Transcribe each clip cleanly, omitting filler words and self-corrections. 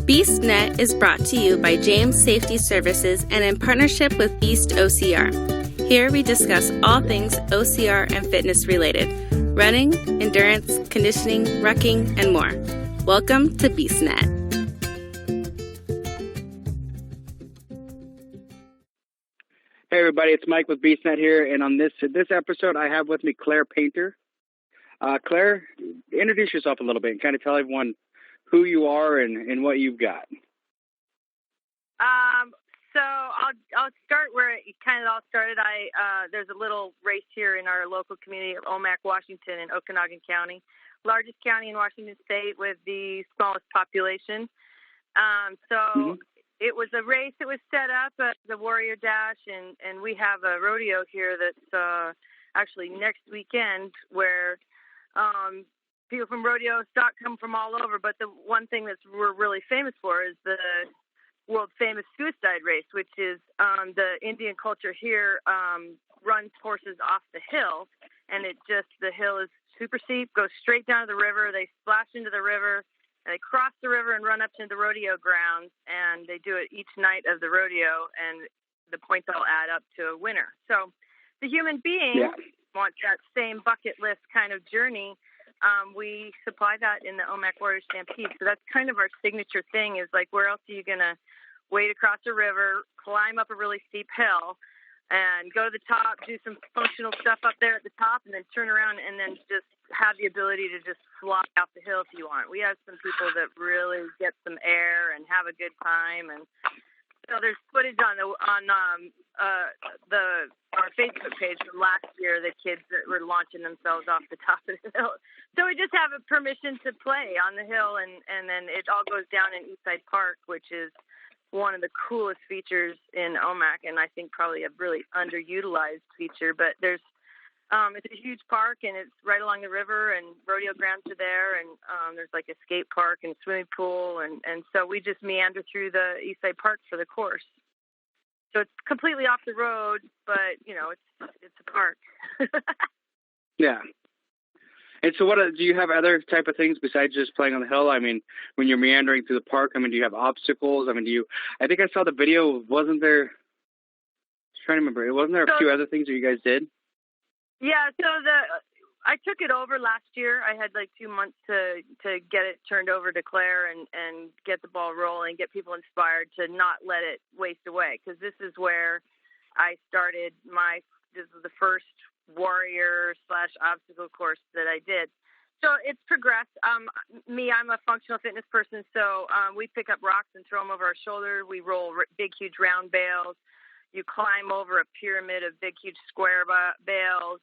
BeastNet is brought to you by James Safety Services and in partnership with Beast OCR. Here we discuss all things OCR and fitness related, running, endurance, conditioning, rucking, and more. Welcome to BeastNet. Hey everybody, it's Mike with BeastNet here, and on this episode I have with me Clare Painter. Clare, introduce yourself a little bit and kind of tell everyone who you are and what you've got. So I'll start where it kind of all started. There's a little race here in our local community of Omak, Washington, in Okanogan County, largest county in Washington State with the smallest population. It was a race that was set up at the Warrior Dash, and we have a rodeo here that's actually next weekend where people from rodeo stock come from all over. But the one thing that we're really famous for is the world famous suicide race, which is the Indian culture here runs horses off the hill, and the hill is super steep, goes straight down to the river. They splash into the river, and they cross the river and run up to the rodeo grounds, and they do it each night of the rodeo, and the points all add up to a winner. So the human being wants that same bucket list kind of journey. We supply that in the Omak Warrior Stampede. So that's kind of our signature thing, is like, where else are you going to wade across a river, climb up a really steep hill, and go to the top, do some functional stuff up there at the top, and then turn around and then just have the ability to just fly off the hill if you want. We have some people that really get some air and have a good time, and so there's footage on our Facebook page from last year, the kids that were launching themselves off the top of the hill. So we just have a permission to play on the hill, and then it all goes down in Eastside Park, which is one of the coolest features in Omak, and I think probably a really underutilized feature. But it's a huge park, and it's right along the river, and rodeo grounds are there, and there's like a skate park and swimming pool, and so we just meander through the Eastside Park for the course. So it's completely off the road, but it's a park. Yeah. And so do you have other type of things besides just playing on the hill? I mean, when you're meandering through the park, do you have obstacles? I think I saw the video. Wasn't there, I'm trying to remember, wasn't there a few other things that you guys did? Yeah, so I took it over last year. I had like 2 months to get it turned over to Claire and get the ball rolling, get people inspired to not let it waste away, because this is where I started this was the first warrior/obstacle course that I did. So it's progressed. I'm a functional fitness person, so we pick up rocks and throw them over our shoulder. We roll big, huge round bales. You climb over a pyramid of big, huge square bales.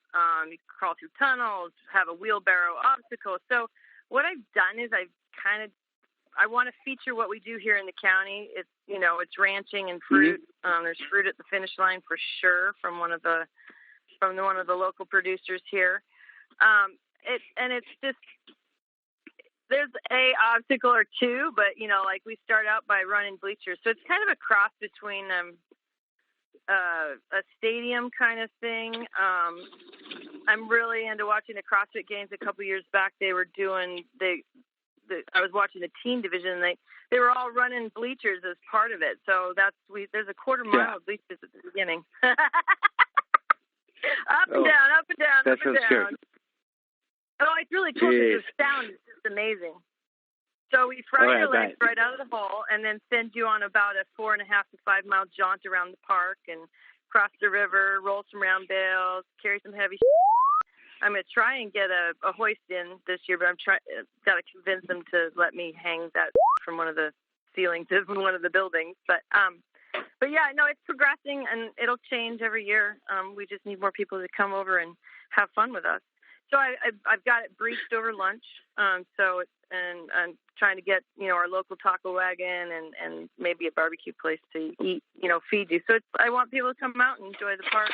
You crawl through tunnels, have a wheelbarrow obstacle. So what I've done is I want to feature what we do here in the county. It's ranching and fruit. Mm-hmm. There's fruit at the finish line for sure from one of the local producers here. It's just, there's a obstacle or two, but like we start out by running bleachers. So it's kind of a cross between a stadium kind of thing. I'm really into watching the CrossFit Games. A couple years back, they were doing I was watching the teen division. They were all running bleachers as part of it. So there's a quarter mile of bleachers at the beginning. Up and down, up and down, up and down. True. Oh, it's really cool because the sound is just amazing. So we fry your legs right out of the hole and then send you on about a 4.5 to 5 mile jaunt around the park and cross the river, roll some round bales, carry some heavy I'm going to try and get a hoist in this year, but got to convince them to let me hang that from one of the ceilings of one of the buildings. But yeah, no, it's progressing and it'll change every year. We just need more people to come over and have fun with us. So I've got it briefed over lunch. And I'm trying to get, our local taco wagon and maybe a barbecue place to eat, feed you. So I want people to come out and enjoy the park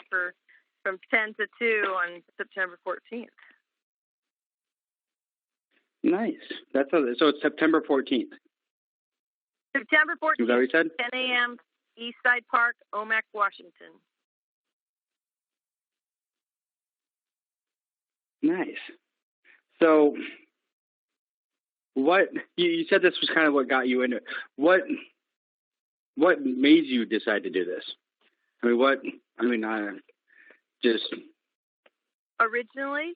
from 10 to 2 on September 14th. Nice. So it's September 14th. September 14th. Is that what you said? 10 a.m. Eastside Park, Omak, Washington. Nice. So what you said this was kind of what got you into it. What made you decide to do this? Just originally.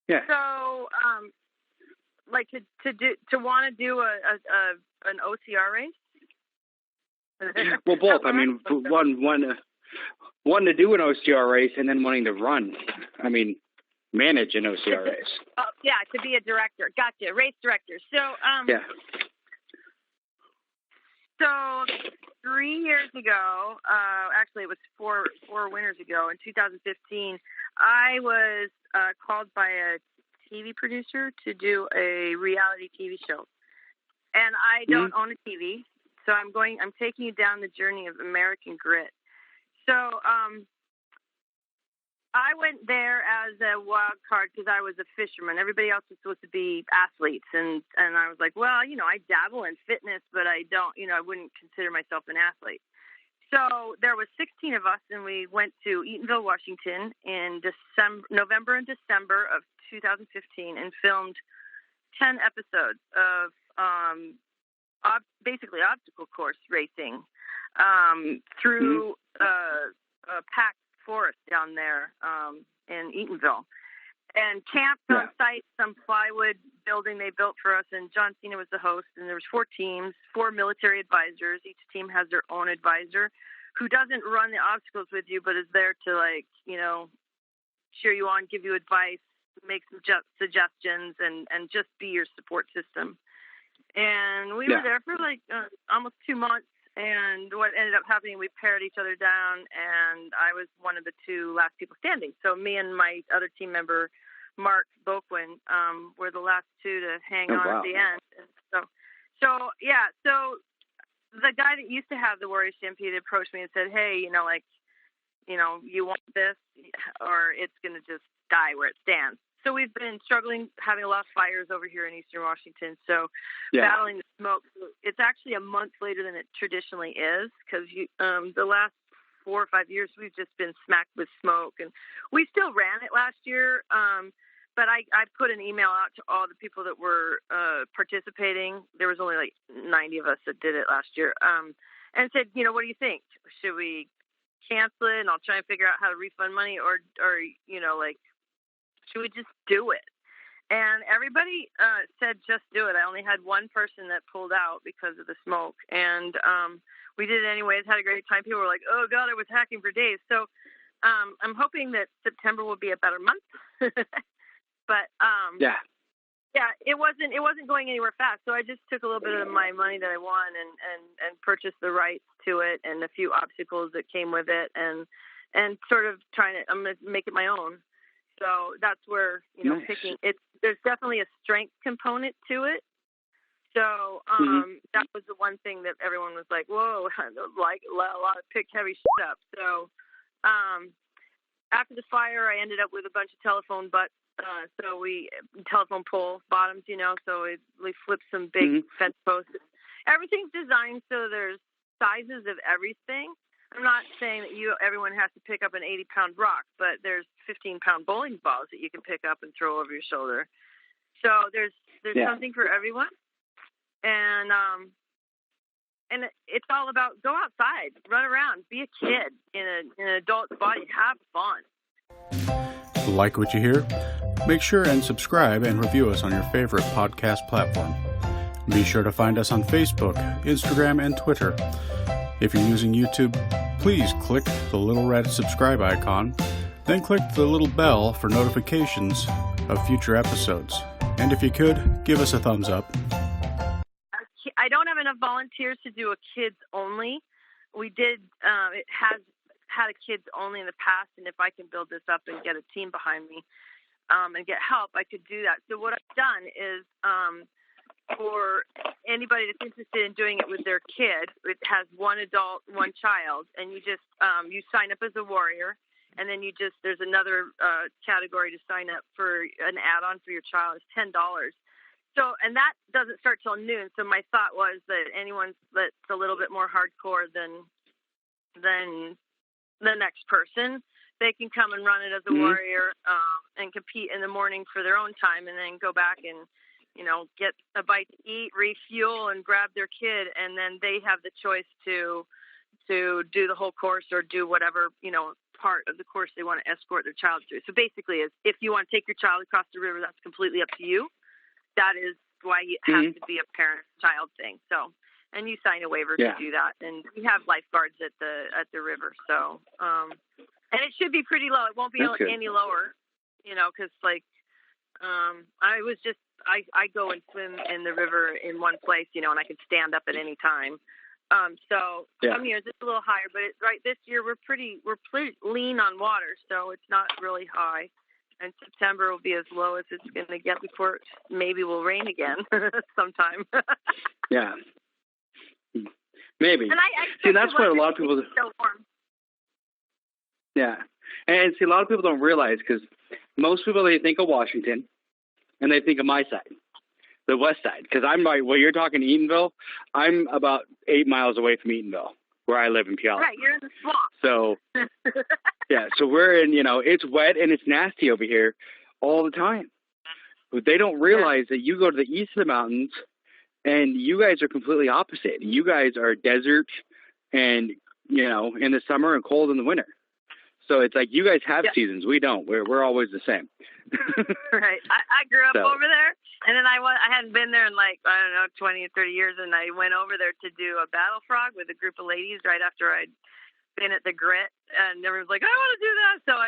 Yeah. So, like to want to do an OCR race. Well, both. I mean, one to do an OCR race, and then wanting to run. I mean, manage an OCR race. Oh, yeah, to be a director. Gotcha, race director. So, yeah. So 3 years ago, actually it was four winters ago, in 2015, I was called by a TV producer to do a reality TV show. And I don't own a TV, so I'm taking you down the journey of American Grit. So I went there as a wild card because I was a fisherman. Everybody else was supposed to be athletes. And I was like, well, I dabble in fitness, but I don't, I wouldn't consider myself an athlete. So there was 16 of us, and we went to Eatonville, Washington in November and December of 2015 and filmed 10 episodes of basically obstacle course racing through a packed forest down there in Eatonville, and camped on site, some plywood building they built for us, and John Cena was the host, and there was 4 teams, 4 military advisors. Each team has their own advisor who doesn't run the obstacles with you, but is there to cheer you on, give you advice, make some suggestions, and just be your support system. And we were there for almost 2 months. And what ended up happening, we paired each other down, and I was one of the 2 last people standing. So me and my other team member, Mark Boquin, were the last 2 to hang on at the end. And so the guy that used to have the Warrior Stampede approached me and said, hey, you want this, or it's going to just die where it stands. So we've been struggling, having a lot of fires over here in Eastern Washington. So battling the smoke. It's actually a month later than it traditionally is, because the last 4 or 5 years we've just been smacked with smoke. And we still ran it last year, but I put an email out to all the people that were participating. There was only 90 of us that did it last year, and said, what do you think? Should we cancel it, and I'll try and figure out how to refund money, or should we just do it? And everybody said just do it. I only had one person that pulled out because of the smoke. And we did it anyways, had a great time. People were like, oh, God, I was hacking for days. So I'm hoping that September will be a better month. But, it wasn't going anywhere fast. So I just took a little bit of my money that I won and purchased the rights to it and a few obstacles that came with it and sort of I'm going to make it my own. So that's where, nice. Picking it. There's definitely a strength component to it. So that was the one thing that everyone was like, whoa, like a lot of pick heavy shit up. So after the fire, I ended up with a bunch of telephone pole bottoms, so we flipped some big fence posts. Everything's designed so there's sizes of everything. I'm not saying that everyone has to pick up an 80-pound rock, but there's 15-pound bowling balls that you can pick up and throw over your shoulder. So there's something for everyone, and it's all about go outside, run around, be a kid in an adult's body, have fun. Like what you hear? Make sure and subscribe and review us on your favorite podcast platform. Be sure to find us on Facebook, Instagram, and Twitter. If you're using YouTube, please click the little red subscribe icon, then click the little bell for notifications of future episodes. And if you could, give us a thumbs up. I don't have enough volunteers to do a kids only. We did, it has had a kids only in the past, and if I can build this up and get a team behind me and get help, I could do that. So what I've done is, for anybody that's interested in doing it with their kid, it has one adult, one child, and you just you sign up as a warrior, and then there's another category to sign up for an add-on for your child. It's $10. So, and that doesn't start till noon. So my thought was that anyone that's a little bit more hardcore than the next person, they can come and run it as a warrior and compete in the morning for their own time, and then go back and get a bite to eat, refuel, and grab their kid, and then they have the choice to do the whole course or do whatever, part of the course they want to escort their child through. So basically, if you want to take your child across the river, that's completely up to you. That is why it has to be a parent-child thing. So, and you sign a waiver to do that. And we have lifeguards at the river. So, and it should be pretty low. It won't be any lower, because I go and swim in the river in one place, and I can stand up at any time. Some years it's a little higher, but this year we're pretty lean on water, so it's not really high. And September will be as low as it's going to get before it maybe will rain again sometime. Yeah, maybe. And I see, that's what a lot of people. So warm. Yeah, and see, a lot of people don't realize, because most people, they think of Washington, and they think of my side, the west side, because I'm like, well, you're talking Eatonville. I'm about 8 miles away from Eatonville, where I live in Puyallup. Right, you're in the swamp. So, yeah, so we're in, it's wet and it's nasty over here all the time. But they don't realize that you go to the east of the mountains, and you guys are completely opposite. You guys are desert and, in the summer and cold in the winter. So it's like you guys have seasons. We don't. We're always the same. Right. I grew up over there, and then I hadn't been there in 20 or 30 years, and I went over there to do a battle frog with a group of ladies right after I'd been at the Grit, and everyone was like, I want to do that. So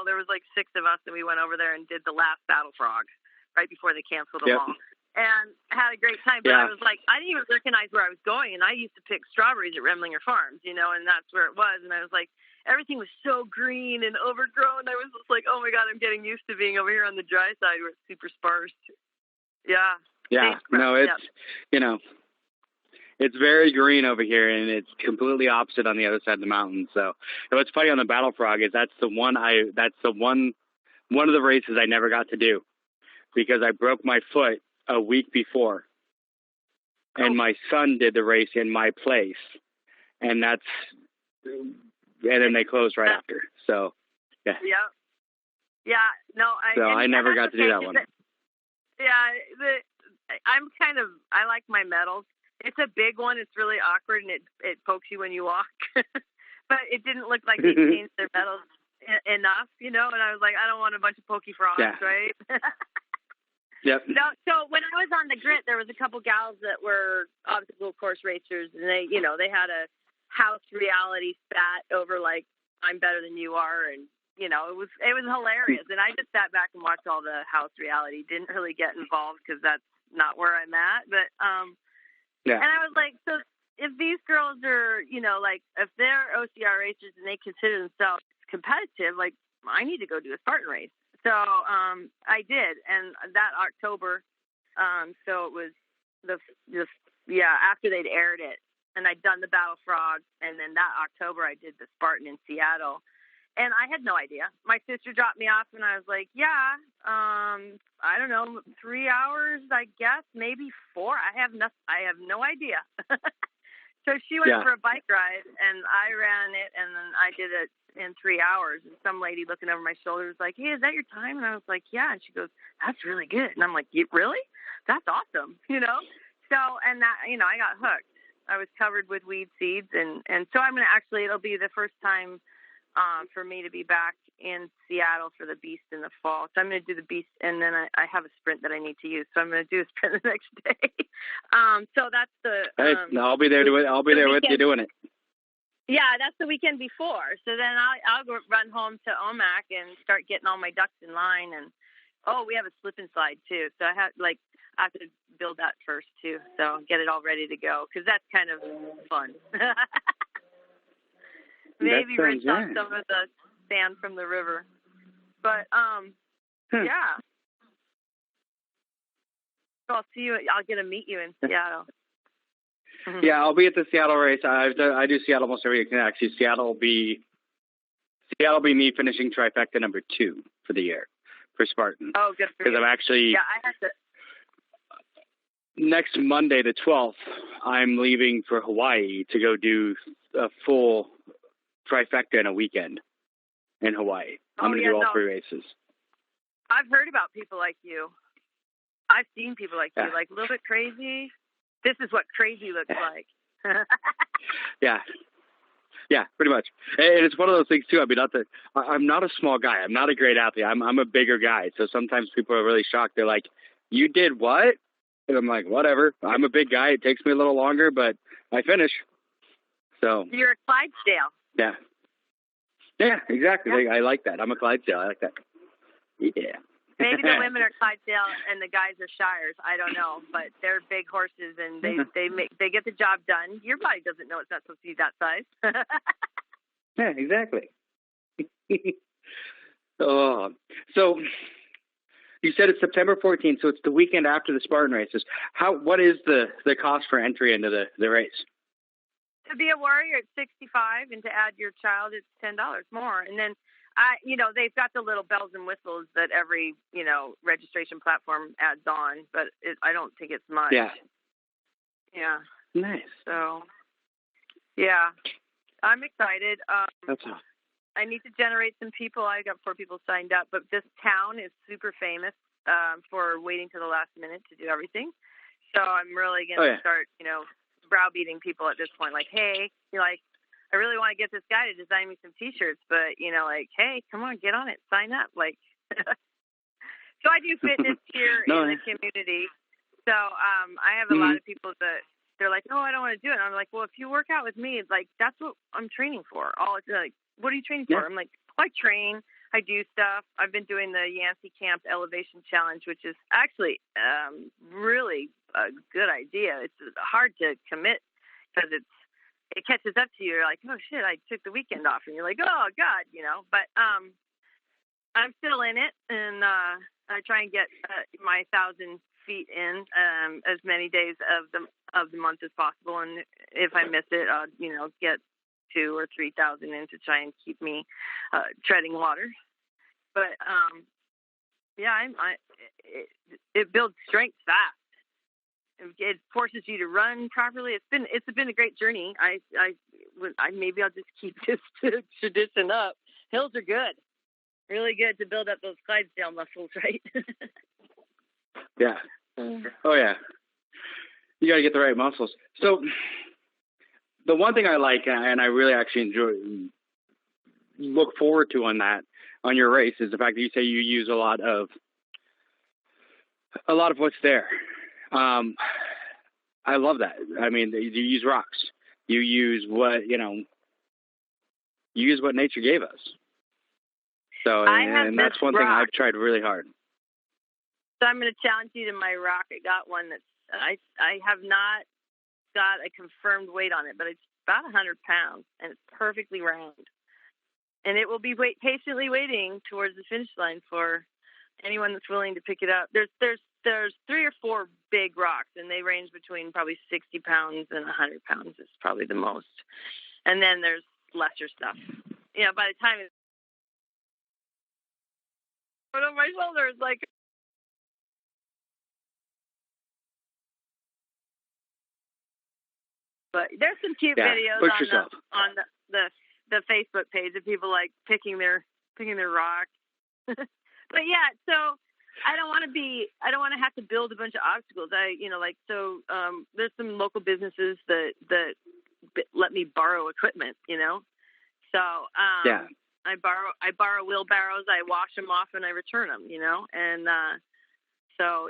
there was 6 of us, and we went over there and did the last battle frog right before they canceled them all. And had a great time, but I was like, I didn't even recognize where I was going, and I used to pick strawberries at Remlinger Farms, and that's where it was, and I was like, everything was so green and overgrown. I was just like, oh my God, I'm getting used to being over here on the dry side where it's super sparse. Yeah. Yeah. No, it's, it's very green over here, and it's completely opposite on the other side of the mountain. So what's funny on the Battle Frog is that's the one of the races I never got to do, because I broke my foot a week before, and my son did the race in my place, and then they closed right after. So, yeah. Yeah. Yeah. No, I never got to do that one. I like my medals. It's a big one. It's really awkward, and it pokes you when you walk. But it didn't look like they changed their medals enough, and I was like, I don't want a bunch of pokey frogs, right? Yep. No, so when I was on the Grit, there was a couple gals that were obstacle course racers, and they had a house reality spat over I'm better than you are, and it was hilarious. And I just sat back and watched all the house reality. Didn't really get involved because that's not where I'm at. But and I was like, so if these girls are if they're OCR racers and they consider themselves competitive, I need to go do a Spartan race. So I did, and that October, so it was after they'd aired it, and I'd done the Battle Frog, and then that October I did the Spartan in Seattle, and I had no idea. My sister dropped me off, and I was like, I don't know, 3 hours, I guess, maybe 4. I have no idea. So she went for a bike ride, and I ran it, and then I did it in 3 hours. And some lady looking over my shoulder was like, hey, is that your time? And I was like, yeah. And she goes, that's really good. And I'm like, really? That's awesome, So, and that, I got hooked. I was covered with weed seeds. And so I'm going to it'll be the first time for me to be back in Seattle for the Beast in the fall. So I'm going to do the Beast, and then I have a sprint that I need to use. So I'm going to do a sprint the next day. So that's the... I'll be there with you doing it. Yeah, that's the weekend before. So then I'll go run home to Omak and start getting all my ducks in line. And, we have a slip and slide too. So I have to build that first too. So get it all ready to go, because that's kind of fun. Maybe rinse off some of the sand from the river. But, yeah. So I'll see you. I'll get to meet you in Seattle. Yeah, I'll be at the Seattle race. I do Seattle almost every year. Actually, Seattle will be me finishing trifecta number 2 for the year for Spartan. Oh, good for you. Because I'm actually I have to. Next Monday, the 12th, I'm leaving for Hawaii to go do a full trifecta in a weekend in Hawaii. I'm going to do all 3 races. I've heard about people like you. I've seen people like you, like a little bit crazy. This is what crazy looks like. Yeah, pretty much. And it's one of those things too. I mean, I'm not a small guy. I'm not a great athlete. I'm a bigger guy. So sometimes people are really shocked. They're like, "You did what?" And I'm like, "Whatever. I'm a big guy. It takes me a little longer, but I finish." So you're a Clydesdale. Yeah, exactly. Yeah. I like that. I'm a Clydesdale. I like that. Yeah. Maybe the women are Clydesdale and the guys are Shires. I don't know, but they're big horses and they get the job done. Your body doesn't know it's not supposed to be that size. Yeah, exactly. So you said it's September 14th, so it's the weekend after the Spartan races. What is the cost for entry into the race? To be a warrior, it's $65, and to add your child, it's $10 more. And then, they've got the little bells and whistles that every, registration platform adds on, but I don't think it's much. Yeah. Yeah. Nice. So, yeah, I'm excited. That's awesome. I need to generate some people. I got 4 people signed up, but this town is super famous for waiting to the last minute to do everything. So I'm really going to start, browbeating people at this point. Like, hey, I really want to get this guy to design me some T-shirts, but, hey, come on, get on it. Sign up. So I do fitness here in the community. So I have a lot of people that they're like, oh, I don't want to do it. And I'm like, well, if you work out with me, that's what I'm training for. What are you training for? I'm like, I train. I do stuff. I've been doing the Yancey Camp Elevation Challenge, which is actually really a good idea. It's hard to commit because it catches up to you. You're like, oh shit, I took the weekend off, and you're like, oh god, But I'm still in it, and I try and get my 1,000 feet in as many days of the month as possible. And if I miss it, I'll get 2,000 or 3,000 in to try and keep me treading water. But it builds strength fast. It forces you to run properly. It's been a great journey. Maybe I'll just keep this tradition up. Hills are good, really good to build up those Clydesdale muscles, right? Yeah. Oh yeah. You got to get the right muscles. So the one thing I like, and I really actually look forward to on your race, is the fact that you say you use a lot of what's there. I love that. I mean, you use rocks. You use what nature gave us. So, and that's one thing I've tried really hard. So I'm going to challenge you to my rock. I got one that's, I have not got a confirmed weight on it, but it's about 100 pounds and it's perfectly round. And it will be patiently waiting towards the finish line for anyone that's willing to pick it up. There's 3 or 4 big rocks, and they range between probably 60 pounds and 100 pounds is probably the most. And then there's lesser stuff. By the time it's on my shoulders, but there's some cute videos on the Facebook page of people picking their rock. But yeah, so I don't want to have to build a bunch of obstacles. There's some local businesses that let me borrow equipment, So I borrow wheelbarrows, I wash them off and I return them, and so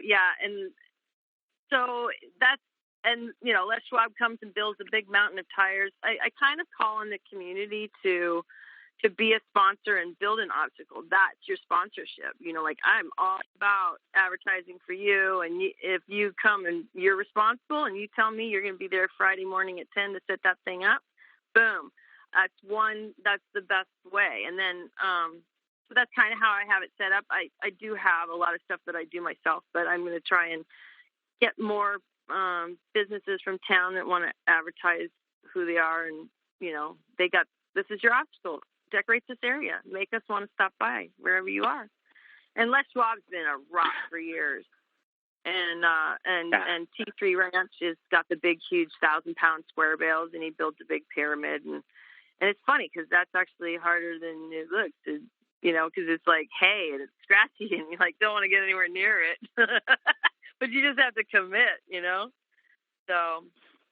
that's, and Les Schwab comes and builds a big mountain of tires. I kind of call on the community to be a sponsor and build an obstacle. That's your sponsorship. I'm all about advertising for you. And if you come and you're responsible and you tell me you're going to be there Friday morning at 10 to set that thing up, boom. That's the best way. And then, so that's kind of how I have it set up. I do have a lot of stuff that I do myself, but I'm going to try and get more businesses from town that want to advertise who they are. And, this is your obstacle. Decorate this area. Make us want to stop by wherever you are. And Les Schwab's been a rock for years. And T3 Ranch has got the big, huge 1,000-pound square bales, and he builds a big pyramid. And it's funny because that's actually harder than it looks, because it's like hay and it's scratchy and you don't want to get anywhere near it. But you just have to commit, you know? So.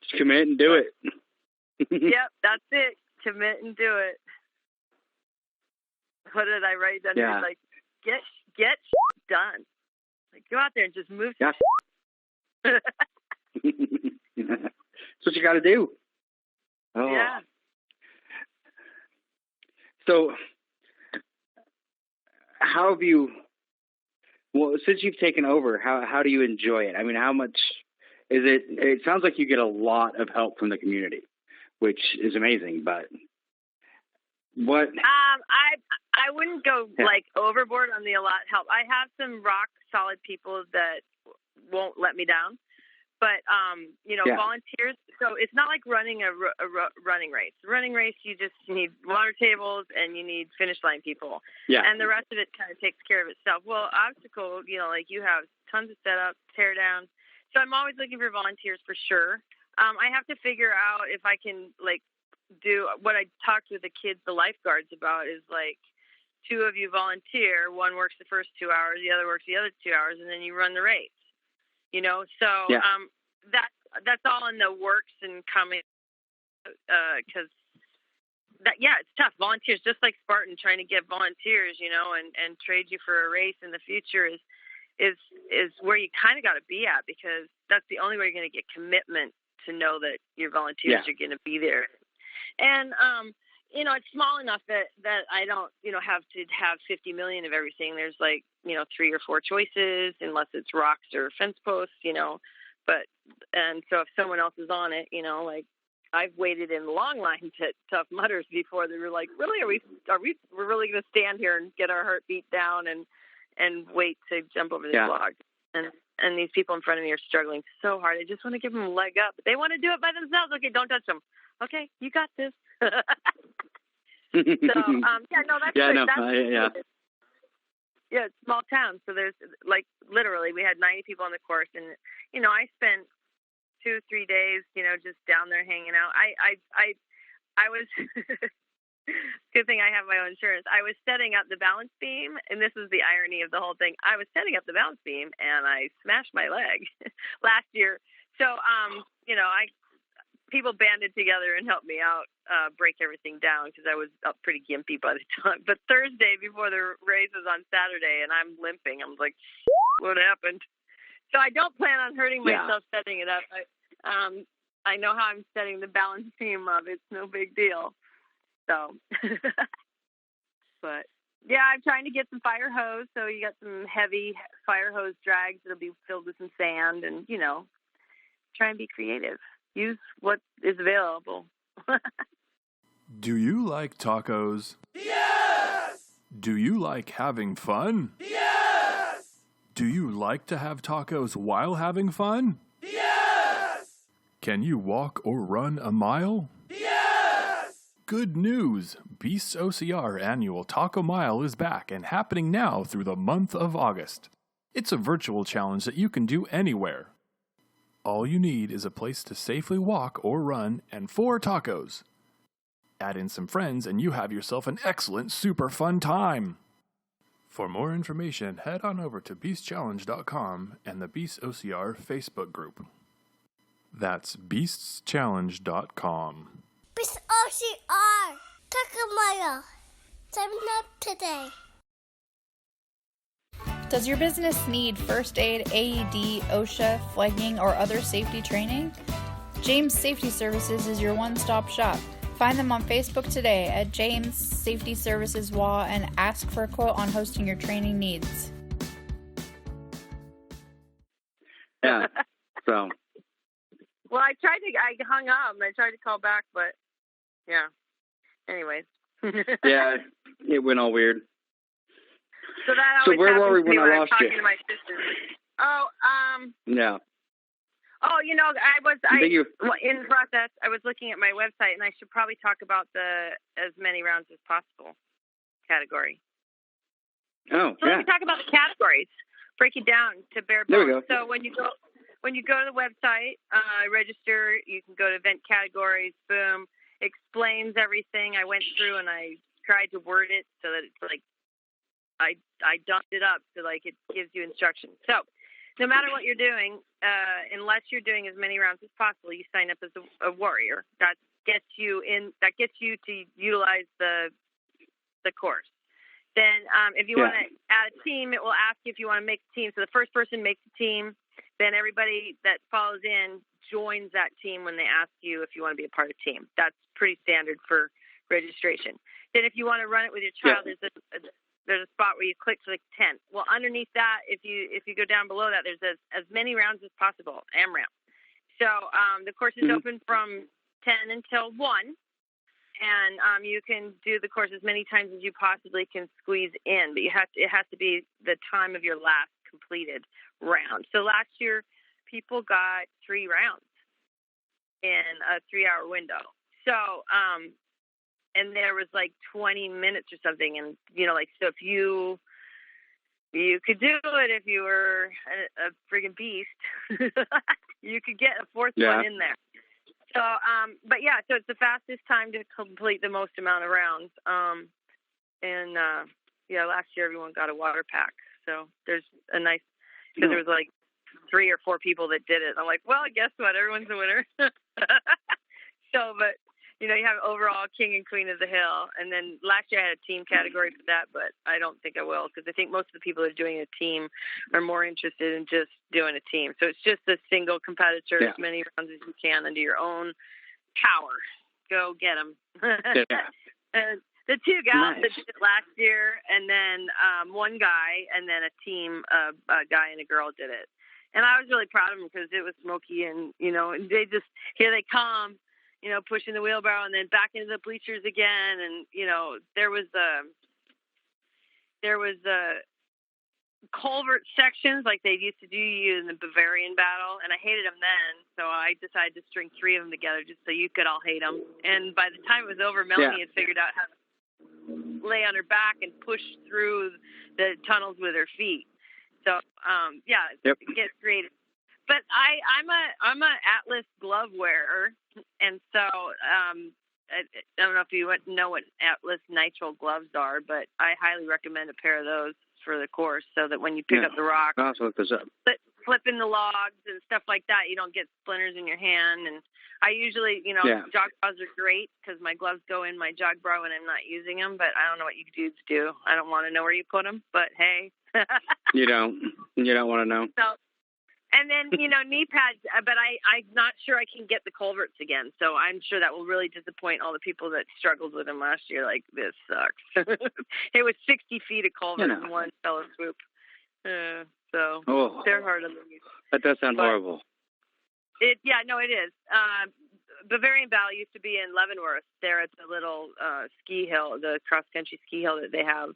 Just commit and do it. Yep, that's it. Commit and do it. What did I write down? Yeah. Like, get done. Like, go out there and just move. Yeah. That's what you got to do. Oh. Yeah. So, how have you? Well, since you've taken over, how do you enjoy it? I mean, how much is it? It sounds like you get a lot of help from the community, which is amazing. But what? I wouldn't go like overboard on the a lot help. I have some rock solid people that won't let me down. But, volunteers, so it's not like running a running race. Running race, you just need water tables and you need finish line people. Yeah. And the rest of it kind of takes care of itself. Well, obstacle, like you have tons of setup, tear down. So I'm always looking for volunteers for sure. I have to figure out if I can, do what I talked with the kids, the lifeguards about is, 2 of you volunteer. One works the first 2 hours, the other works the other 2 hours, and then you run the race. So that's all in the works and coming because it's tough. Volunteers, just like Spartan, trying to get volunteers, and trade you for a race in the future is where you kind of got to be at because that's the only way you're going to get commitment to know that your volunteers are going to be there. And it's small enough that I don't have to have 50 million of everything. There's 3 or 4 choices unless it's rocks or fence posts, and so if someone else is on it, I've waited in long lines at Tough Mudders before. They were like, really, we're really going to stand here and get our heartbeat down and wait to jump over this log. And these people in front of me are struggling so hard. I just want to give them a leg up. But they want to do it by themselves. Okay, don't touch them. Okay, you got this. So, that's good. Yeah, it's small town. So there's literally we had 90 people on the course, and I spent 2-3 days, just down there hanging out. I was good thing I have my own insurance. I was setting up the balance beam, and this is the irony of the whole thing. I was setting up the balance beam, and I smashed my leg last year. So, people banded together and helped me out, break everything down because I was up pretty gimpy by the time. But Thursday before the race was on Saturday, and I'm limping. I'm like, what happened? So I don't plan on hurting myself setting it up. I know how I'm setting the balance beam up. It's no big deal. So, but yeah, I'm trying to get some fire hose. So you got some heavy fire hose drags that'll be filled with some sand, and try and be creative. Use what is available. Do you like tacos? Yes! Do you like having fun? Yes! Do you like to have tacos while having fun? Yes! Can you walk or run a mile? Yes! Good news! Beast's OCR Annual Taco Mile is back and happening now through the month of August. It's a virtual challenge that you can do anywhere. All you need is a place to safely walk or run and 4 tacos. Add in some friends and you have yourself an excellent, super fun time. For more information, head on over to beastchallenge.com and the Beast OCR Facebook group. That's beastschallenge.com. Beast OCR! Takamaya! Sign up today. Does your business need first aid, AED, OSHA, flagging, or other safety training? James Safety Services is your one-stop shop. Find them on Facebook today at James Safety Services WA and ask for a quote on hosting your training needs. Yeah. So. Well, I hung up and I tried to call back, but yeah. Anyways. Yeah, it went all weird. So that always where were we when I I'm lost you? talking to my sister. Yeah. Oh, in the process, I was looking at my website, and I should probably talk about the as many rounds as possible category. Oh, so let me talk about the categories. Break it down to bare bones. There we go. So when you go to the website, register, you can go to event categories. Boom, explains everything. I went through and I tried to word it so that it's I dumped it up so it gives you instructions. So no matter what you're doing, unless you're doing as many rounds as possible, you sign up as a warrior. That gets you to utilize the course. Then if you want to add a team, it will ask you if you want to make a team. So the first person makes a team. Then everybody that follows in joins that team when they ask you if you want to be a part of a team. That's pretty standard for registration. Then if you want to run it with your child, there's a spot where you click to the tent. Well, underneath that, if you go down below that, there's as many rounds as possible, AMRAP. So the course is open from 10 until 1. And you can do the course as many times as you possibly can squeeze in, but it has to be the time of your last completed round. So last year, people got 3 rounds in a 3-hour window. So, and there was like 20 minutes or something, and so if you could do it if you were a friggin' beast, you could get a 4th one in there. So, so it's the fastest time to complete the most amount of rounds. Last year everyone got a water pack. So there's a nice, because there was like 3 or 4 people that did it. I'm like, well, guess what? Everyone's a winner. You have overall king and queen of the hill. And then last year I had a team category for that, but I don't think I will, because I think most of the people that are doing a team are more interested in just doing a team. So it's just a single competitor, as many rounds as you can under your own power. Go get them. The 2 gals that did it last year, and then one guy, and then a team, a guy and a girl did it. And I was really proud of them because it was smoky, and, they just, here they come, pushing the wheelbarrow and then back into the bleachers again. And, there was culvert sections like they used to do in the Bavarian battle. And I hated them then. So I decided to string 3 of them together just so you could all hate them. And by the time it was over, Melanie had figured out how to lay on her back and push through the tunnels with her feet. So, get creative. But I'm a Atlas glove wearer, and so I don't know if you know what Atlas nitrile gloves are, but I highly recommend a pair of those for the course, so that when you pick up the rock, I'll look this up. Flipping the logs and stuff like that, you don't get splinters in your hand. And I usually, jog bras are great because my gloves go in my jog bra when I'm not using them. But I don't know what you dudes do. I don't want to know where you put them. But hey, you don't want to know. So, and then knee pads. But I'm not sure I can get the culverts again. So I'm sure that will really disappoint all the people that struggled with them last year. Like, this sucks. It was 60 feet of culverts in one fell swoop. So they're hard on the knees. That does sound horrible. It is. Bavarian Battle used to be in Leavenworth, there at the little ski hill, the cross-country ski hill that they have.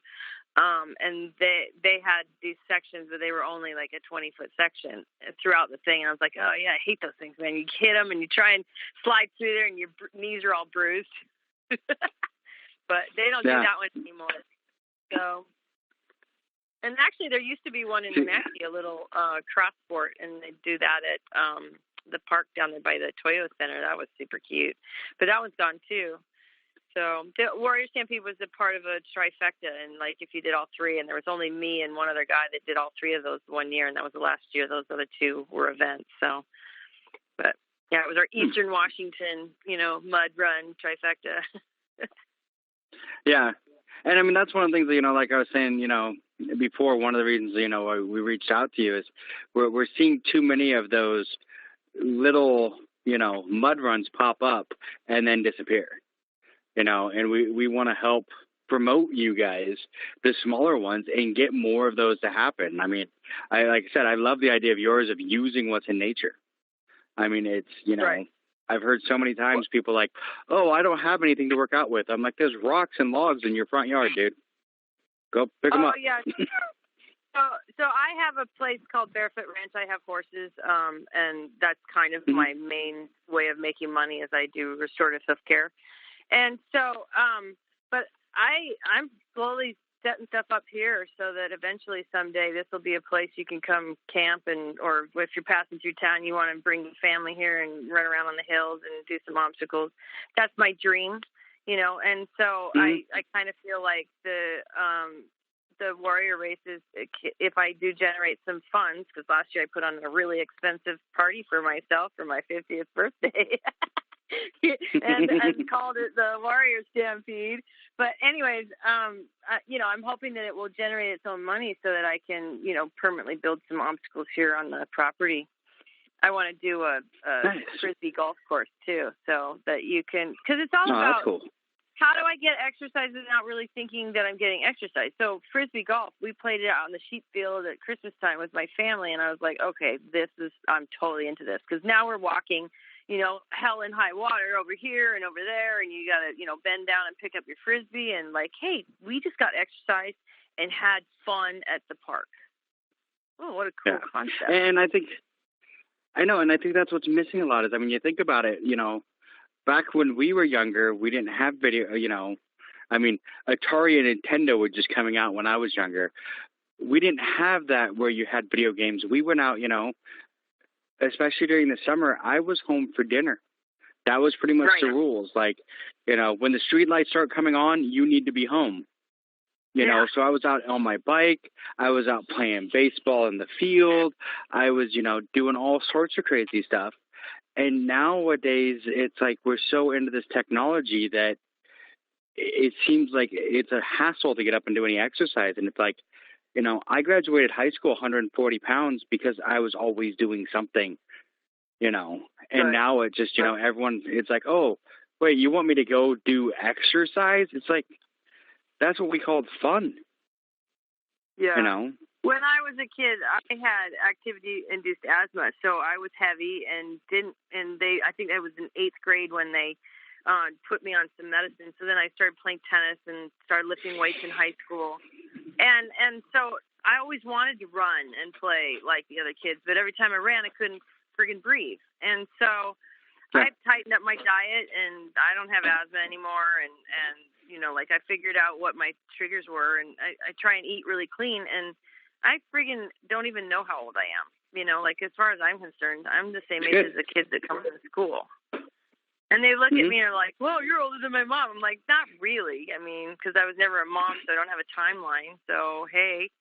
And they had these sections, but they were only like a 20-foot section throughout the thing. And I was like, oh, yeah, I hate those things, man. You hit them and you try and slide through there and your knees are all bruised. But they don't do that one anymore. So... And actually, there used to be one in Mackey, a little cross sport, and they do that at the park down there by the Toyo Center. That was super cute. But that one's gone, too. So the Warrior Stampede was a part of a trifecta, and, like, if you did all 3, and there was only me and one other guy that did all 3 of those one year, and that was the last year. Those other 2 were events. So, but, yeah, it was our Eastern Washington, mud run trifecta. Yeah. And, I mean, that's one of the things, like I was saying, before, one of the reasons, why we reached out to you is we're seeing too many of those little, mud runs pop up and then disappear, and we want to help promote you guys, the smaller ones, and get more of those to happen. I mean, like I said, I love the idea of yours of using what's in nature. I mean, it's, Right. I've heard so many times people like, oh, I don't have anything to work out with. I'm like, there's rocks and logs in your front yard, dude. Go pick them up. Oh, yeah. So I have a place called Barefoot Ranch. I have horses, and that's kind of my main way of making money as I do restorative self-care. And so, but I'm slowly setting stuff up here so that eventually someday this will be a place you can come camp, or if you're passing through town, you want to bring the family here and run around on the hills and do some obstacles. That's my dream. And so I kind of feel like the Warrior races, if I do generate some funds, because last year I put on a really expensive party for myself for my 50th birthday. and called it the Warrior Stampede. But anyways, I'm hoping that it will generate its own money so that I can, permanently build some obstacles here on the property. I want to do a nice. Frisbee golf course too, so that you can, because it's all about that's cool. How do I get exercise without really thinking that I'm getting exercise? So Frisbee golf, we played it out in the sheep field at Christmas time with my family, and I was like, okay, I'm totally into this, because now we're walking, hell and high water over here and over there, and you got to, bend down and pick up your Frisbee, and like, hey, we just got exercise and had fun at the park. Oh, what a cool concept. And I think that's what's missing a lot is, you think about it, back when we were younger, we didn't have video, Atari and Nintendo were just coming out when I was younger. We didn't have that where you had video games. We went out, especially during the summer, I was home for dinner. That was pretty much the rules. Like, when the street lights start coming on, you need to be home. So I was out on my bike. I was out playing baseball in the field. I was, doing all sorts of crazy stuff. And nowadays, it's like we're so into this technology that it seems like it's a hassle to get up and do any exercise. And it's like, I graduated high school 140 pounds because I was always doing something, and now it just, everyone, it's like, oh, wait, you want me to go do exercise? It's like, that's what we called fun. Yeah. When I was a kid, I had activity-induced asthma, so I was heavy and I think I was in 8th grade when they put me on some medicine. So then I started playing tennis and started lifting weights in high school. And so I always wanted to run and play like the other kids, but every time I ran, I couldn't friggin' breathe. And so I've tightened up my diet, and I don't have asthma anymore, and I figured out what my triggers were, and I try and eat really clean, and I friggin' don't even know how old I am. As far as I'm concerned, I'm the same age as the kids that come to school. And they look at me and are like, well, you're older than my mom. I'm like, not really. Because I was never a mom, so I don't have a timeline. So, hey.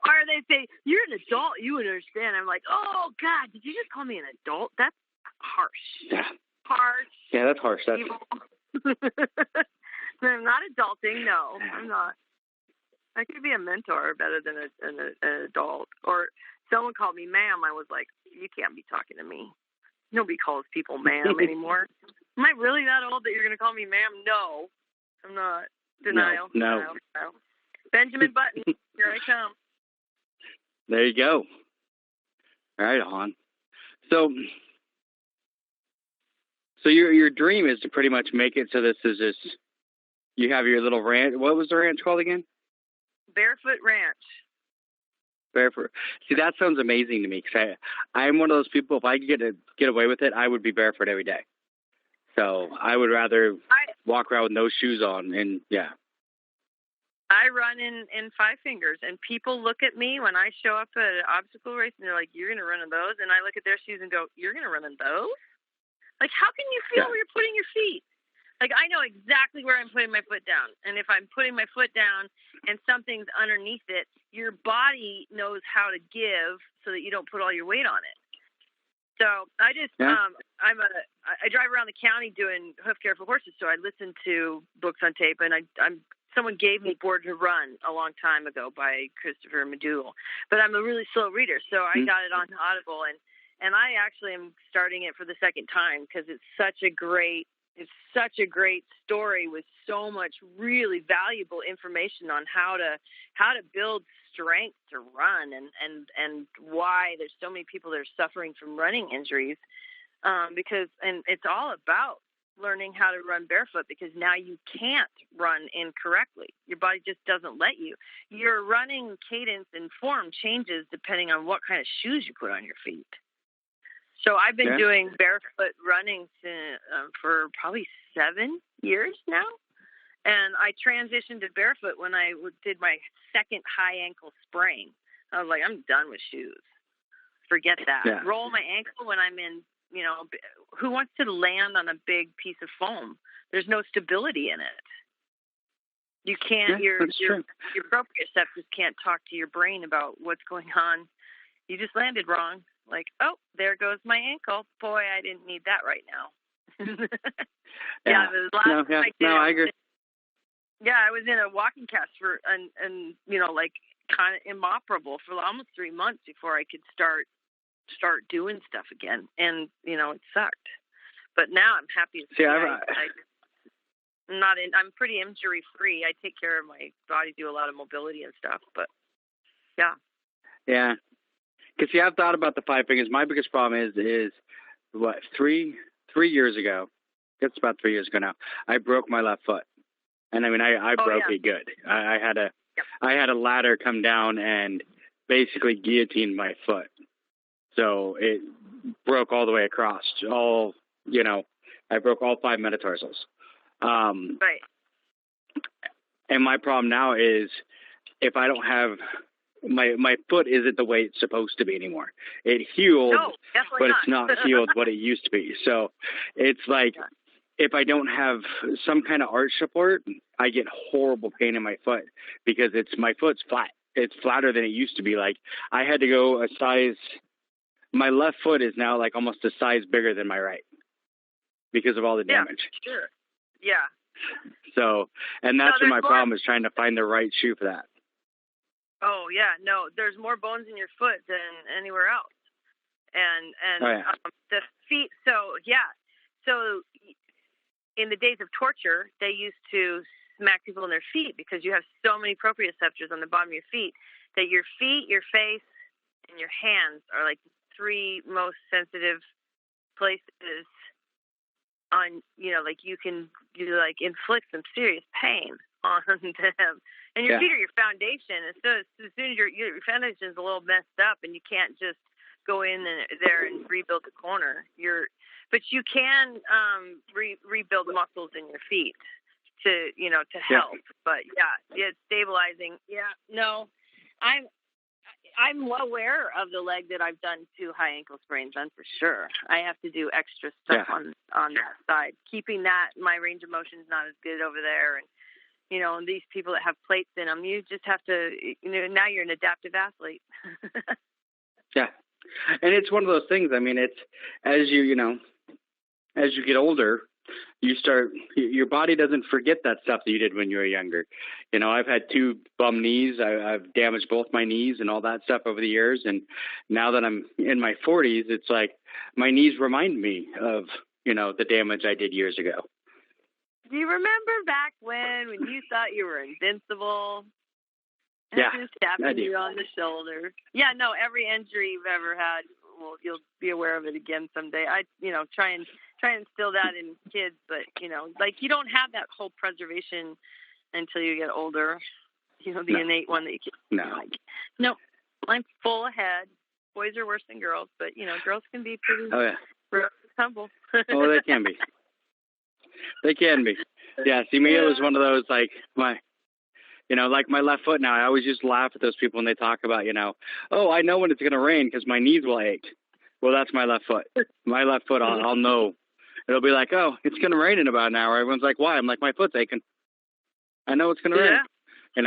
Or they say, you're an adult. You would understand. I'm like, oh, God, did you just call me an adult? That's harsh. Yeah. Harsh. Yeah, that's harsh. That's... I'm not adulting. No, I'm not. I could be a mentor better than an adult. Or someone called me ma'am. I was like, you can't be talking to me. Nobody calls people ma'am anymore. Am I really that old that you're going to call me ma'am? No, I'm not. Denial. No. Benjamin Button, here I come. There you go. Right on. So your dream is to pretty much make it so this is just, you have your little ranch. What was the ranch called again? Barefoot Ranch. Barefoot. See, that sounds amazing to me, because I'm one of those people, if I could get away with it, I would be barefoot every day. So I would rather walk around with no shoes on, and yeah. I run in 5 fingers, and people look at me when I show up at an obstacle race, and they're like, you're going to run in those? And I look at their shoes and go, you're going to run in those? Like, how can you feel where you're putting your feet? Like, I know exactly where I'm putting my foot down. And if I'm putting my foot down and something's underneath it, your body knows how to give so that you don't put all your weight on it. So I just, I drive around the county doing hoof care for horses. So I listen to books on tape, and someone gave me Born to Run a long time ago by Christopher Medoul. But I'm a really slow reader, so I got it on Audible, and I actually am starting it for the second time because it's such a great story with so much really valuable information on how to build strength to run and why there's so many people that are suffering from running injuries, because it's all about learning how to run barefoot, because now you can't run incorrectly. Your body just doesn't let you. Your running cadence and form changes depending on what kind of shoes you put on your feet. So I've been doing barefoot running for probably 7 years now. And I transitioned to barefoot when I did my second high ankle sprain. I was like, I'm done with shoes. Forget that. Yeah. Roll my ankle when I'm in, who wants to land on a big piece of foam? There's no stability in it. You can't. Yeah, Your proprioceptors can't talk to your brain about what's going on. You just landed wrong. Like, oh, there goes my ankle. Boy, I didn't need that right now. Yeah. The last time I did I agree. I was in a walking cast for and like kind of inoperable for almost 3 months before I could start doing stuff again, and it sucked. But now I'm happy. I'm pretty injury free. I take care of my body, do a lot of mobility and stuff. But yeah. Yeah. Because I've thought about the 5 fingers. My biggest problem is what 3 years ago. It's about 3 years ago now. I broke my left foot, and I mean I broke it good. I had a ladder come down and basically guillotined my foot, so it broke all the way across. I broke all 5 metatarsals. Right. And my problem now is if I don't have my foot isn't the way it's supposed to be anymore. It healed, but it's not healed what it used to be. So it's like if I don't have some kind of arch support, I get horrible pain in my foot because my foot's flat. It's flatter than it used to be. Like I had to go a size. My left foot is now like almost a size bigger than my right because of all the damage. Yeah, sure. Yeah. So, and that's what my problem is, trying to find the right shoe for that. Oh yeah, no, there's more bones in your foot than anywhere else, and the feet. So in the days of torture, they used to smack people in their feet because you have so many proprioceptors on the bottom of your feet that your feet, your face, and your hands are like the 3 most sensitive places on, like you inflict some serious pain on them. And your feet are your foundation. And so as soon as your foundation is a little messed up and you can't just go in there and rebuild the corner, but you can rebuild muscles in your feet to help. But it's stabilizing. Yeah, no, I'm well aware of the leg that I've done 2 high ankle sprains on for sure. I have to do extra stuff on that side. Keeping that, my range of motion is not as good over there. And, and these people that have plates in them, you just have to, now you're an adaptive athlete. Yeah. And it's one of those things. I mean, it's as you get older, your body doesn't forget that stuff that you did when you were younger. I've had 2 bum knees. I've damaged both my knees and all that stuff over the years. And now that I'm in my 40s, it's like my knees remind me of, the damage I did years ago. Do you remember back when you thought you were invincible? Yeah, just tapping you on the shoulder. Yeah, no, every injury you've ever had, well, you'll be aware of it again someday. I, try and instill that in kids, but you don't have that whole preservation until you get older. The innate one that you can. Nope, I'm full ahead. Boys are worse than girls, but girls can be pretty humble. Oh, they can be. They can be. Yeah. See, me, it was one of those like my left foot. Now I always just laugh at those people when they talk about oh, I know when it's going to rain because my knees will ache. Well, that's my left foot. My left foot, I'll know. It'll be like, oh, it's going to rain in about an hour. Everyone's like, why? I'm like, my foot's aching. I know it's going to rain. And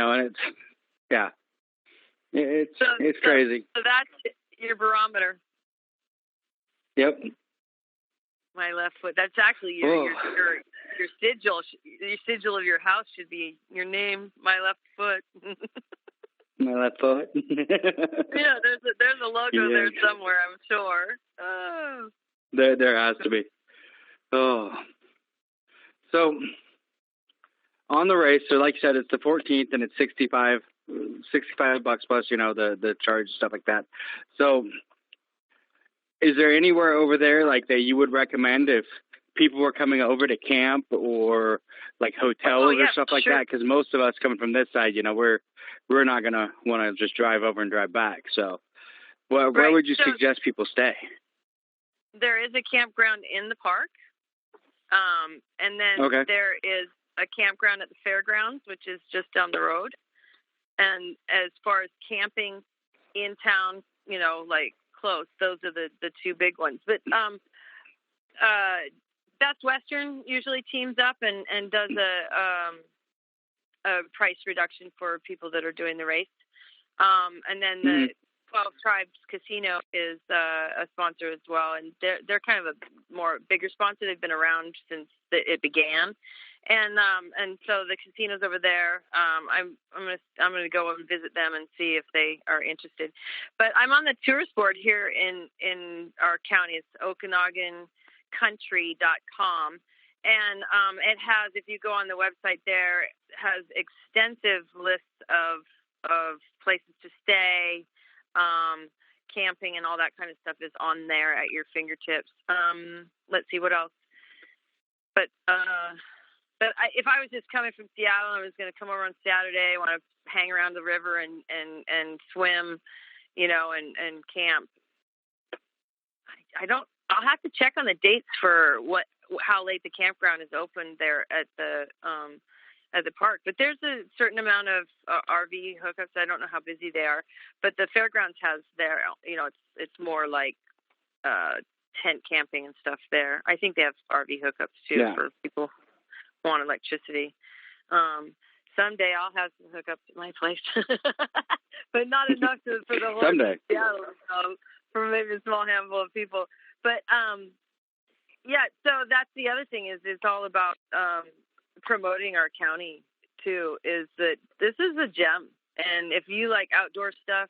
it's crazy. So that's your barometer. Yep. My left foot. That's actually your sigil. Your sigil of your house should be your name, my left foot. My left foot. Yeah, there's a logo there somewhere, I'm sure. Oh. There has to be. Oh. So on the race, so like you said, it's the 14th and it's $65 plus, the charge, stuff like that. So is there anywhere over there like that you would recommend if people were coming over to camp or like hotels or stuff like that? Because most of us coming from this side, we're not going to want to just drive over and drive back. So where would you suggest people stay? There is a campground in the park. And then there is a campground at the fairgrounds, which is just down the road. And as far as camping in town, like close, those are the 2 big ones. But Best Western usually teams up and does a price reduction for people that are doing the race. And then the 12 Tribes Casino is a sponsor as well, and they're kind of a more bigger sponsor. They've been around since it began, and so the casinos over there, I'm gonna go and visit them and see if they are interested. But I'm on the tourist board here in our county. It's OkanaganCountry.com. And it has, if you go on the website there, it has extensive lists of places to stay, camping, and all that kind of stuff is on there at your fingertips. Let's see what else. But if I was just coming from Seattle, I was going to come over on Saturday, I want to hang around the river and swim, and camp. I'll have to check on the dates for how late the campground is open there at the park. But there's a certain amount of RV hookups. I don't know how busy they are, but the fairgrounds has their, it's more like tent camping and stuff there. I think they have RV hookups too for people who want electricity. Someday I'll have some hookups at my place, but not enough for the whole someday. Seattle, for maybe a small handful of people. But so that's the other thing is it's all about promoting our county too. Is that this is a gem, and if you like outdoor stuff,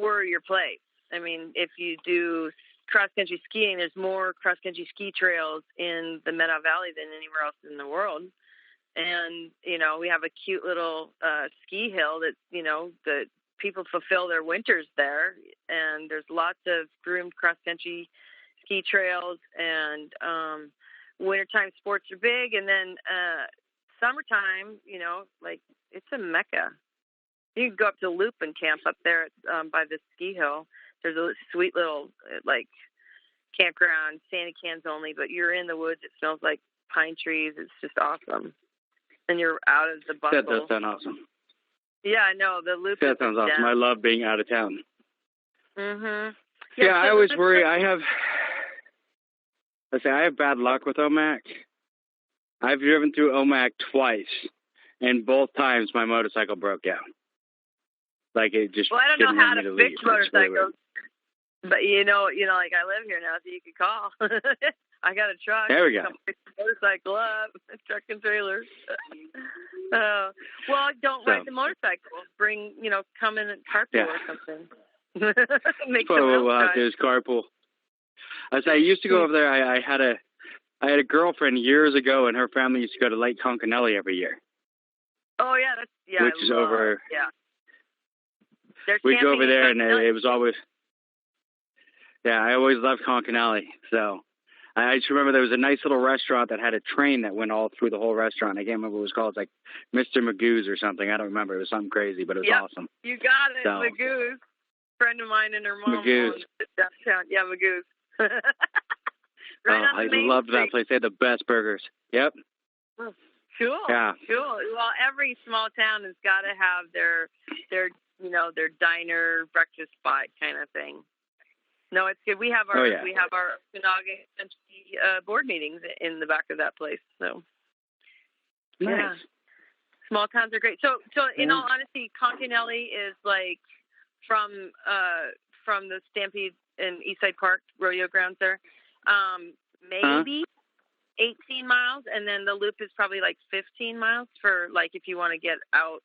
we're your place. I mean, if you do cross country skiing, there's more cross country ski trails in the Meadow Valley than anywhere else in the world. And we have a cute little ski hill that that people fulfill their winters there, and there's lots of groomed cross country ski trails, and wintertime sports are big, and then summertime, it's a mecca. You can go up to Loop and camp up there by the ski hill. There's a sweet little campground, sandy cans only, but you're in the woods. It smells like pine trees. It's just awesome, and you're out of the bustle. That does sound awesome. Yeah, I know. The Loop. That sounds awesome. Down. I love being out of town. Mhm. Yeah, I always worry. I have bad luck with Omak. I've driven through Omak twice, and both times my motorcycle broke down. Like it just. Well, I don't know how to fix motorcycles, but like I live here now, so you could call. I got a truck. There we go. Come fix the motorcycle up, truck and trailer. Well, don't ride the motorcycle. Bring, come in and carpool or something. Make what we'll have to do is carpool. I used to go over there. I had a girlfriend years ago, and her family used to go to Lake Concanelli every year. Oh yeah, which is over. Yeah. We'd go over there, and it was always. Yeah, I always loved Concanelli. So I just remember there was a nice little restaurant that had a train that went all through the whole restaurant. I can't remember what it was called. It's like Mr. Magoo's or something. I don't remember. It was something crazy, but it was awesome. You got it, Magoo's. Friend of mine and her mom Magoo's. Downtown. Yeah, Magoo's. I loved that place. They had the best burgers. Yep. Cool. Yeah. Cool. Well, every small town has got to have their diner breakfast spot kind of thing. No, it's good. We have our Okanagan Country board meetings in the back of that place. So nice. Yeah. Small towns are great. So in all honesty, Concanelli is like from the Stampede and Eastside Park rodeo grounds there. Maybe 18 miles, and then the Loop is probably like 15 miles for like if you want to get out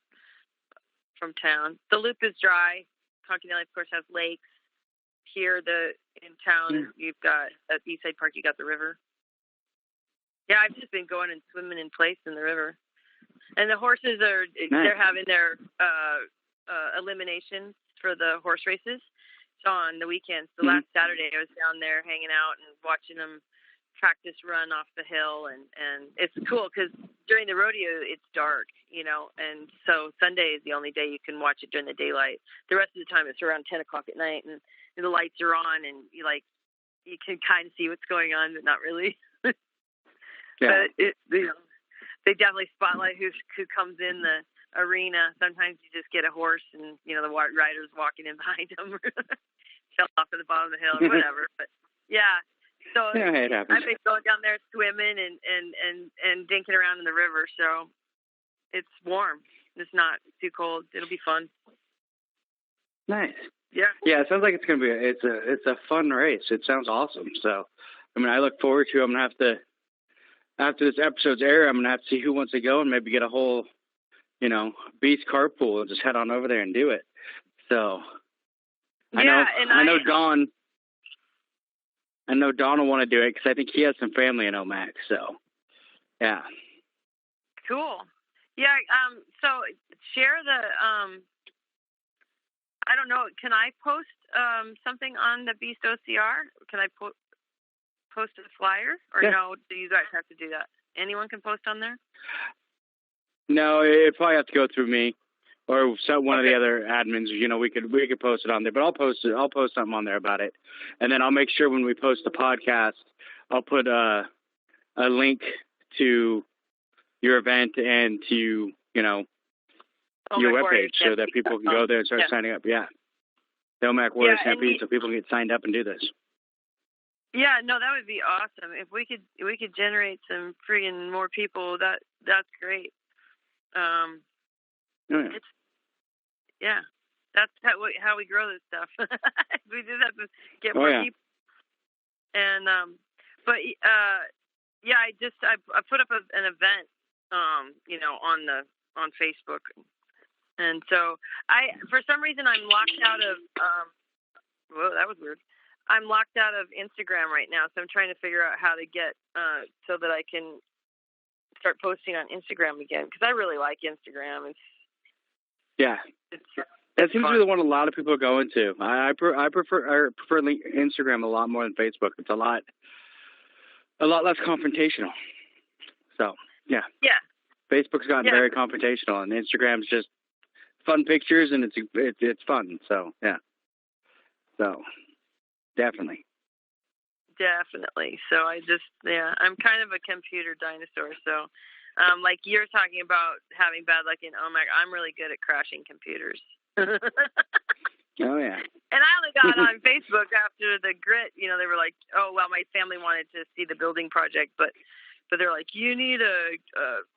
from town. The Loop is dry. Concanelli, of course, has lakes. Here, in town, you've got at Eastside Park, you got the river. Yeah, I've just been going and swimming in place in the river, and the horses they're having their eliminations for the horse races. So on the weekends, the last Saturday, I was down there hanging out and watching them practice run off the hill, and it's cool because during the rodeo it's dark, and so Sunday is the only day you can watch it during the daylight. The rest of the time it's around 10 o'clock at night, and the lights are on, and you can kind of see what's going on, but not really. Yeah. But they definitely spotlight who comes in the arena. Sometimes you just get a horse, and the rider's walking in behind them, or fell off at the bottom of the hill, or whatever. But yeah. So it happens. I've been going down there swimming and dinking around in the river. So it's warm. It's not too cold. It'll be fun. Nice. Yeah. Yeah, it sounds like it's gonna be it's a fun race. It sounds awesome. So, I mean, I look forward to. I'm gonna have to, after this episode's air, I'm gonna have to see who wants to go and maybe get a whole, Beast carpool and just head on over there and do it. So, I know Don will want to do it because I think he has some family in Omak. So, yeah. Cool. Yeah. So share the. I don't know. Can I post something on the Beast OCR? Can I post a flyer, or no? Do you guys have to do that? Anyone can post on there? No, it probably have to go through me or one of the other admins. We could post it on there, but I'll post it. I'll post something on there about it, and then I'll make sure when we post the podcast, I'll put a link to your event and to your webpage so that people can go there and start signing up. Yeah, the Omak Warrior Stampede, so people can get signed up and do this. Yeah, no, that would be awesome. If we could generate some friggin' more people, that's great. That's how we grow this stuff. We do that to get more people. And I put up an event, on Facebook, and so for some reason I'm locked out of. Whoa, that was weird. I'm locked out of Instagram right now, so I'm trying to figure out how to get so that I can start posting on Instagram again, because I really like Instagram. That seems to be the one a lot of people are going to. I prefer Instagram a lot more than Facebook. It's a lot less confrontational. So yeah. Facebook's gotten very confrontational, and Instagram's just fun pictures, and it's fun. So yeah. So definitely. So I'm kind of a computer dinosaur. So, like you're talking about having bad luck in Omak, I'm really good at crashing computers. Oh yeah. And I only got on Facebook after the grit. They were like, "Oh well, my family wanted to see the building project, but they're like, you need a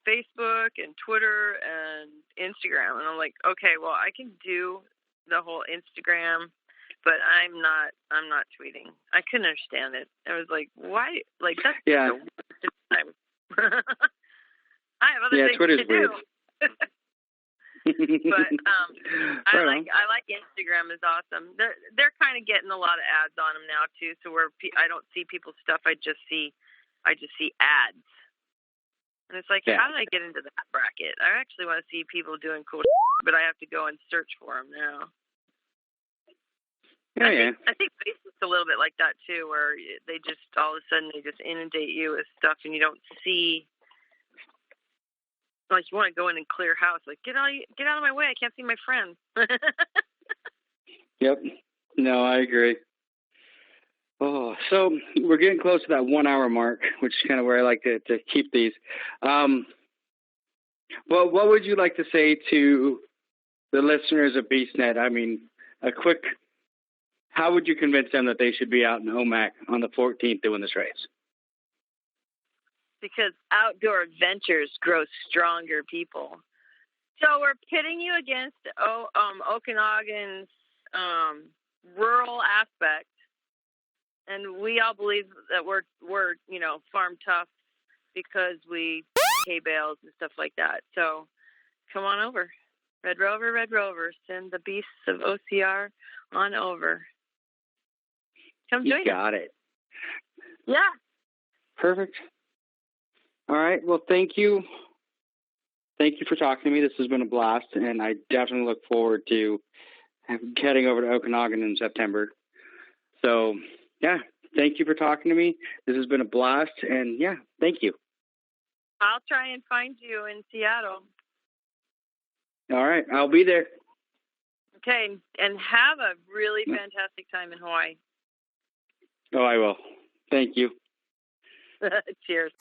Facebook and Twitter and Instagram." And I'm like, okay, well, I can do the whole Instagram, but I'm not tweeting. I couldn't understand it. I was like, why? Like, that's the worst time. I have other things Twitter's to weird. do. But I like Instagram is awesome. They're kind of getting a lot of ads on them now too. So where I don't see people's stuff, I just see ads. And it's like, how did I get into that bracket? I actually want to see people doing cool shit, but I have to go and search for them now. I think Facebook's a little bit like that too, where they just all of a sudden they just inundate you with stuff, and you don't see. Like, you want to go in and clear house. Like, get out of my way! I can't see my friends. Yep. No, I agree. Oh, so we're getting close to that 1 hour mark, which is kind of where I like to keep these. Well, what would you like to say to the listeners of BeastNet? I mean, how would you convince them that they should be out in Omak on the 14th doing this race? Because outdoor adventures grow stronger people. So we're pitting you against Okanagan's rural aspect, and we all believe that we're farm tough because we hay bales and stuff like that. So come on over, Red Rover, send the beasts of OCR on over. Come join us. You got it. Yeah. Perfect. All right. Well, thank you. Thank you for talking to me. This has been a blast, and I definitely look forward to heading over to Okanagan in September. So, yeah, thank you for talking to me. This has been a blast, and, yeah, thank you. I'll try and find you in Seattle. All right. I'll be there. Okay, and have a really fantastic time in Hawaii. Oh, I will. Thank you. Cheers.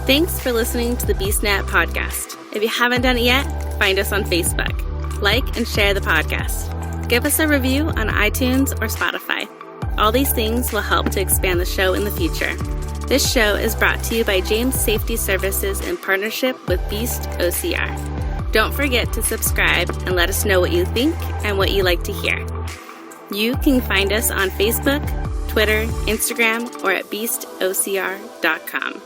Thanks for listening to the BeastNet podcast. If you haven't done it yet, find us on Facebook. Like and share the podcast. Give us a review on iTunes or Spotify. All these things will help to expand the show in the future. This show is brought to you by James Safety Services in partnership with Beast OCR. Don't forget to subscribe and let us know what you think and what you like to hear. You can find us on Facebook, Twitter, Instagram, or at beastocr.com.